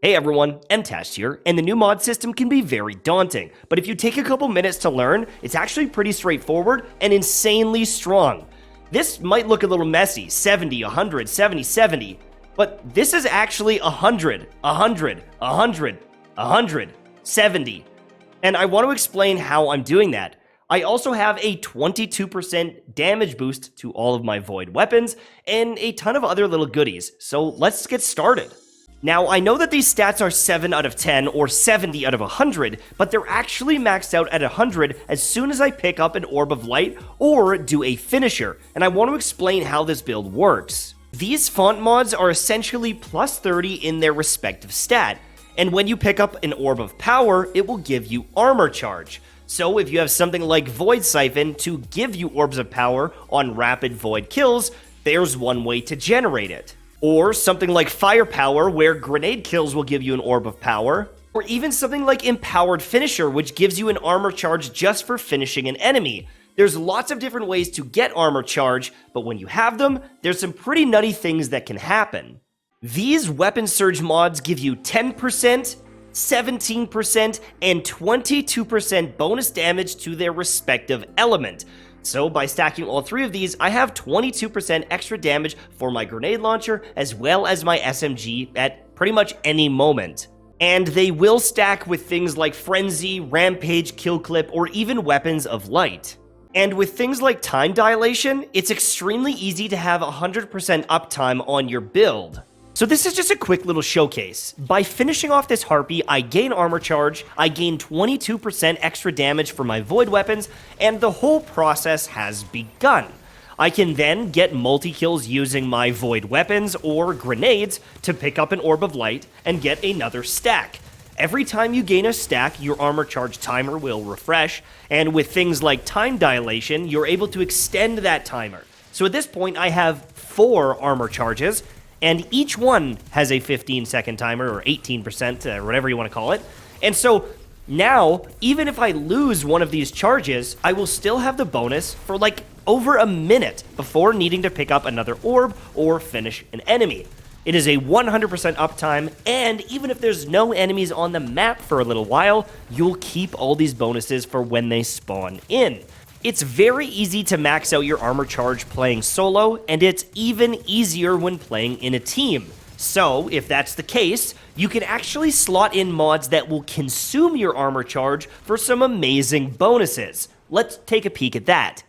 Hey everyone, MTash here, and the new mod system can be very daunting, but if you take a couple minutes to learn, it's actually pretty straightforward and insanely strong. This might look a little messy, 70, 100, 70, 70, but this is actually 100, 100, 100, 100, 70. And I want to explain how I'm doing that. I also have a 22% damage boost to all of my void weapons, and a ton of other little goodies, so let's get started. Now, I know that these stats are 7 out of 10 or 70 out of 100, but they're actually maxed out at 100 as soon as I pick up an Orb of Light or do a finisher, and I want to explain how this build works. These font mods are essentially plus 30 in their respective stat, and when you pick up an Orb of Power, it will give you armor charge. So if you have something like Void Siphon to give you Orbs of Power on rapid Void kills, there's one way to generate it. Or something like Firepower, where grenade kills will give you an Orb of Power. Or even something like Empowered Finisher, which gives you an armor charge just for finishing an enemy. There's lots of different ways to get armor charge, but when you have them, there's some pretty nutty things that can happen. These Weapon Surge mods give you 10%, 17%, and 22% bonus damage to their respective element. So by stacking all three of these, I have 22% extra damage for my grenade launcher as well as my SMG at pretty much any moment. And they will stack with things like Frenzy, Rampage, Kill Clip, or even Weapons of Light. And with things like Time Dilation, it's extremely easy to have 100% uptime on your build. So this is just a quick little showcase. By finishing off this Harpy, I gain armor charge, I gain 22% extra damage for my void weapons, and the whole process has begun. I can then get multi-kills using my void weapons or grenades to pick up an Orb of Light and get another stack. Every time you gain a stack, your armor charge timer will refresh, and with things like Time Dilation, you're able to extend that timer. So at this point, I have 4 armor charges, and each one has a 15-second timer, or 18%, or whatever you want to call it. And so now, even if I lose one of these charges, I will still have the bonus for like over a minute before needing to pick up another orb or finish an enemy. It is a 100% uptime, and even if there's no enemies on the map for a little while, you'll keep all these bonuses for when they spawn in. It's very easy to max out your armor charge playing solo, and it's even easier when playing in a team. So, if that's the case, you can actually slot in mods that will consume your armor charge for some amazing bonuses. Let's take a peek at that.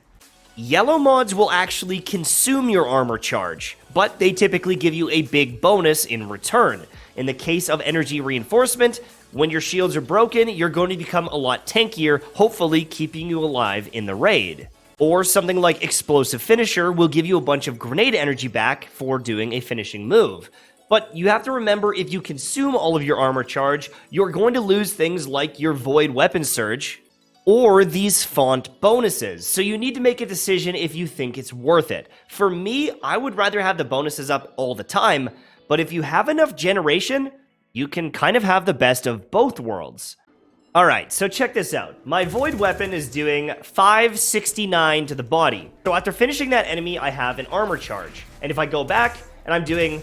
Yellow mods will actually consume your armor charge, but they typically give you a big bonus in return. In the case of Energy Reinforcement, when your shields are broken, you're going to become a lot tankier, hopefully keeping you alive in the raid. Or something like Explosive Finisher will give you a bunch of grenade energy back for doing a finishing move. But you have to remember, if you consume all of your armor charge, you're going to lose things like your Void Weapon Surge, or these font bonuses. So you need to make a decision if you think it's worth it. For me, I would rather have the bonuses up all the time, but if you have enough generation, you can kind of have the best of both worlds. Alright, so check this out. My Void Weapon is doing 569 to the body. So after finishing that enemy, I have an armor charge. And if I go back, and I'm doing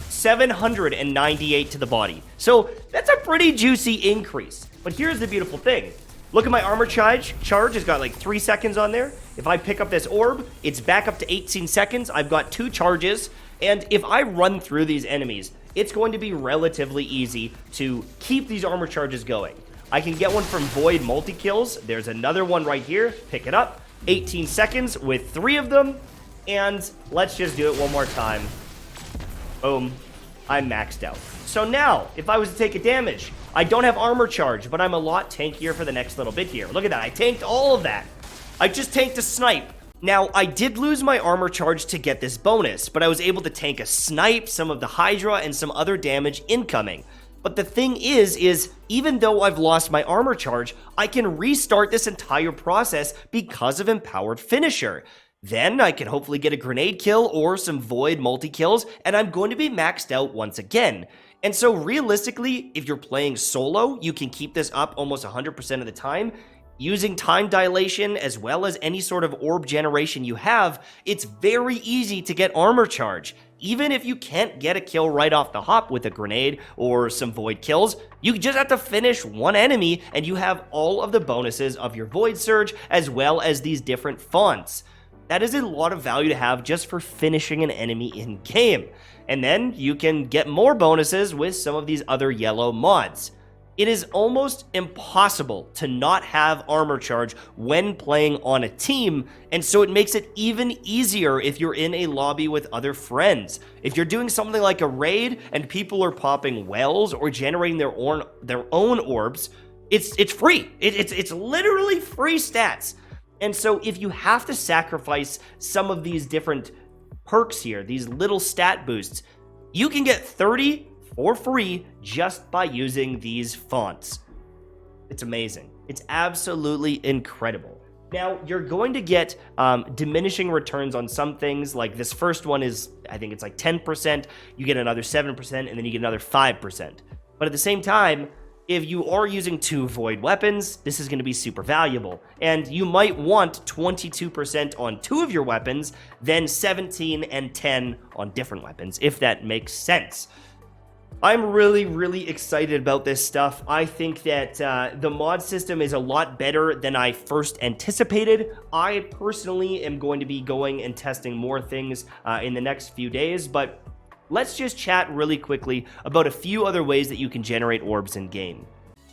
798 to the body. So that's a pretty juicy increase. But here's the beautiful thing. Look at my armor charge. It's got like 3 seconds on there. If I pick up this orb, it's back up to 18 seconds. I've got 2 charges. And if I run through these enemies, it's going to be relatively easy to keep these armor charges going. I can get one from Void Multi-Kills. There's another one right here. Pick it up. 18 seconds with 3 of them. And let's just do it one more time. Boom. I'm maxed out. So now, if I was to take a damage, I don't have armor charge, but I'm a lot tankier for the next little bit here. Look at that. I tanked all of that. I just tanked a snipe. Now, I did lose my armor charge to get this bonus, but I was able to tank a snipe, some of the Hydra, and some other damage incoming. But the thing is even though I've lost my armor charge, I can restart this entire process because of Empowered Finisher. Then I can hopefully get a grenade kill or some Void multi-kills, and I'm going to be maxed out once again. And so realistically, if you're playing solo, you can keep this up almost 100% of the time. Using time dilation as well as any sort of orb generation you have, it's very easy to get armor charge. Even if you can't get a kill right off the hop with a grenade or some void kills, you just have to finish one enemy and you have all of the bonuses of your void surge as well as these different fonts. That is a lot of value to have just for finishing an enemy in game. And then you can get more bonuses with some of these other yellow mods. It is almost impossible to not have armor charge when playing on a team, and so it makes it even easier if you're in a lobby with other friends. If you're doing something like a raid and people are popping wells or generating their own orbs, it's free. It's literally free stats. And so if you have to sacrifice some of these different perks here, these little stat boosts, you can get 30 for free just by using these fonts. It's amazing. It's absolutely incredible. Now, you're going to get diminishing returns on some things, like this first one is, I think it's like 10%, you get another 7%, and then you get another 5%. But at the same time, if you are using 2 void weapons, this is going to be super valuable. And you might want 22% on 2 of your weapons, then 17 and 10 on different weapons, if that makes sense. I'm really excited about this stuff. I think that the mod system is a lot better than I first anticipated. I personally am going to be going and testing more things in the next few days, but let's just chat really quickly about a few other ways that you can generate orbs in game.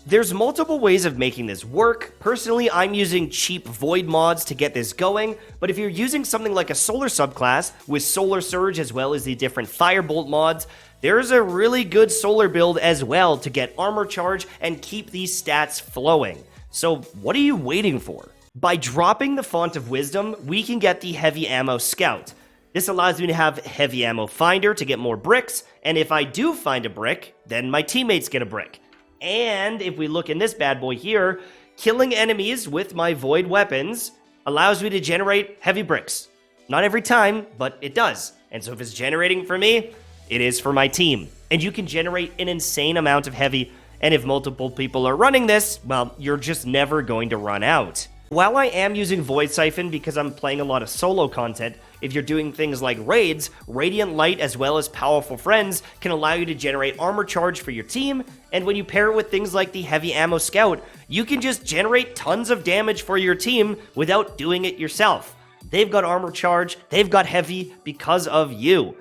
There's multiple ways of making this work. Personally, I'm using cheap void mods to get this going, but if you're using something like a solar subclass with solar surge as well as the different firebolt mods, there's a really good solar build as well to get armor charge and keep these stats flowing. So what are you waiting for? By dropping the Font of Wisdom, we can get the Heavy Ammo Scout. This allows me to have Heavy Ammo Finder to get more bricks, and if I do find a brick, then my teammates get a brick. And if we look in this bad boy here, killing enemies with my void weapons allows me to generate heavy bricks. Not every time, but it does. And so if it's generating for me, it is for my team. And you can generate an insane amount of heavy, and if multiple people are running this, well, you're just never going to run out. While I am using Void Siphon because I'm playing a lot of solo content, if you're doing things like raids, Radiant Light as well as Powerful Friends can allow you to generate armor charge for your team, and when you pair it with things like the Heavy Ammo Scout, you can just generate tons of damage for your team without doing it yourself. They've got armor charge, they've got heavy because of you.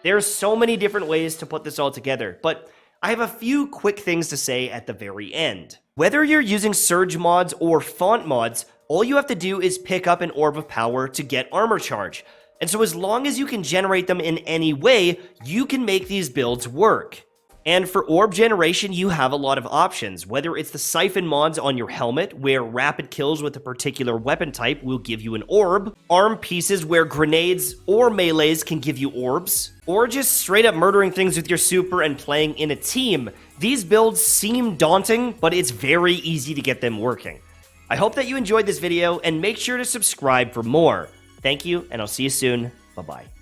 There's so many different ways to put this all together, but I have a few quick things to say at the very end. Whether you're using surge mods or font mods, all you have to do is pick up an orb of power to get armor charge. And so as long as you can generate them in any way, you can make these builds work. And for orb generation, you have a lot of options, whether it's the siphon mods on your helmet, where rapid kills with a particular weapon type will give you an orb, arm pieces where grenades or melees can give you orbs, or just straight up murdering things with your super and playing in a team. These builds seem daunting, but it's very easy to get them working. I hope that you enjoyed this video, and make sure to subscribe for more. Thank you, and I'll see you soon. Bye-bye.